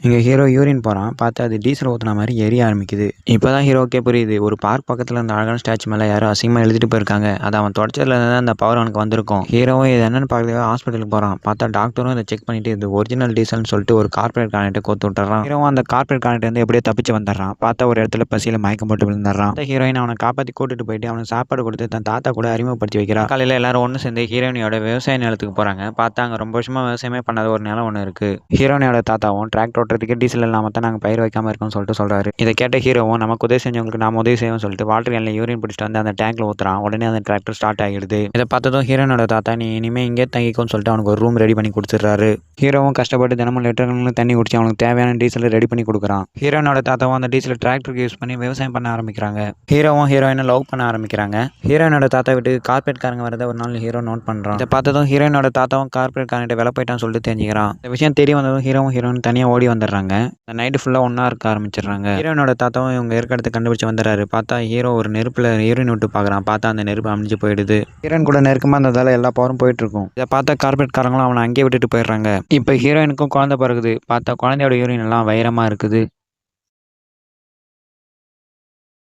இங்கே hero urine போகிறான். பார்த்தா அது டீசல் ஊற்றின மாதிரி எரிய ஆரம்பிக்குது. இப்போ தான் ஹீரோக்கே புரியுது, ஒரு பார்க் பக்கத்தில் இருந்த அழகான ஸ்டாச்சு மேலே யாரும் அசிங்கமாக எழுதிட்டு போயிருக்காங்க. அதை அவன் தொடச்சதுலேருந்து தான் அந்த பவர் அவனுக்கு வந்திருக்கும். ஹீரோவும் இது என்னன்னு பார்க்கல ஹாஸ்பிட்டலுக்கு போகிறான். பார்த்தா டாக்டரும் இதை செக் பண்ணிட்டு இது ஒரிஜினல் டீசல்னு சொல்லிட்டு ஒரு கார்பரேட் கார்னெட்டை கோத்து விட்டுறான். ஹீரோவும் அந்த கார்பரேட் கார்னெட் வந்து எப்படியே தப்பிச்சு வந்துடுறான். பார்த்தா ஒரு இடத்துல பசியில் மயக்கம் போட்டு விழுந்துடுறான். அந்த ஹீரோயின் அவனை காப்பாற்றி கூட்டிட்டு போயிட்டு அவனுக்கு சாப்பாடு கொடுத்து தன் தாத்தா கூட அறிமுகப்படுத்தி வைக்கிறான். காலையில் எல்லாரும் ஒன்று சேர்ந்து ஹீரோயினியோட விவசாய நிலத்துக்கு போகிறாங்க. பார்த்தா அங்கே ரொம்ப வருஷமாக விவசாயமே பண்ணாத ஒரு நிலம் ஒன்று இருக்குது. ஹீரோயினியோட தாத்தாவும் டிராக்டர் ஓட்டுறதுக்கு டீசல் இல்லாமல் தான் நாங்கள் பயிர் வைக்காமல் இருக்கோம்னு சொல்லிட்டு சொல்கிறாரு. இதை கேட்ட ஹீரோவும் நமக்கு உதவி செஞ்சவங்களுக்கு நாம உதவி செய்வோம் சொல்லிட்டு வாட்டர் கேனில் யூரின் பிடிச்சிட்டு வந்து அந்த டேங்க்ல ஊற்றுறான். உடனே அந்த டிராக்டர் ஸ்டார்ட் ஆகிடுது. இதை பார்த்ததும் ஹீரோனோட தாத்தா நீ இனிமேல் இங்கே தங்கிக்கும்னு சொல்லிட்டு அவனுக்கு ஒரு ரூம் ரெடி பண்ணி கொடுத்துட்றாரு. ஹீரோவும் கஷ்டப்பட்டு தினமும் லிட்டர்களும் தண்ணி குடிச்சு அவனுக்கு தேவையான டீசல் ரெடி பண்ணி கொடுக்குறான். ஹீரோனோட தாத்தாவும் அந்த டீசல் டிராக்டருக்கு யூஸ் பண்ணி விவசாயம் பண்ண ஆரம்பிக்கிறாங்க. ஹீரோவும் ஹீரோயினை லவ் பண்ண ஆரம்பிக்கிறாங்க. ஹீரோயினோட தாத்தா விட்டு கார்பரேட் காரங்க வரதை ஒரு நாள் ஹீரோ நோட் பண்ணுறான். இதை பார்த்ததும் ஹீரோயினோட தாத்தாவும் கார்பரேட் காரங்கிட்ட வேலை போயிட்டான்னு சொல்லிட்டு தெரிஞ்சுக்கிறான். இந்த விஷயம் தெரிய வந்ததும் ஹீரோவும் ஹீரோயின் தனியாக ஓடி வந்துடுறாங்க. நைட்டு ஃபுல்லாக ஒன்றா இருக்க ஆரம்பிச்சிடுறாங்க. ஹீரோனோட தாத்தாவும் இவங்க ஏற்கனவே கண்டுபிடிச்சு வந்துடுறாரு. பார்த்தா ஹீரோ ஒரு நெருப்பில் யூரின் விட்டு பார்க்குறான். பார்த்தா அந்த நெருப்பு அழிஞ்சு போயிடுது. ஹீரோயின் கூட நெருக்கமாக இருந்ததால எல்லா பவரும் போயிட்டு இருக்கும். இதை பார்த்தா கார்பரேட் காரங்களும் அவனை அங்கேயே விட்டுட்டு போயிடுறாங்க. இப்போ ஹீரோயினுக்கும் குழந்தை பிறகுது. பார்த்தா குழந்தையோட யூரின் எல்லாம் வைரமாக இருக்குது.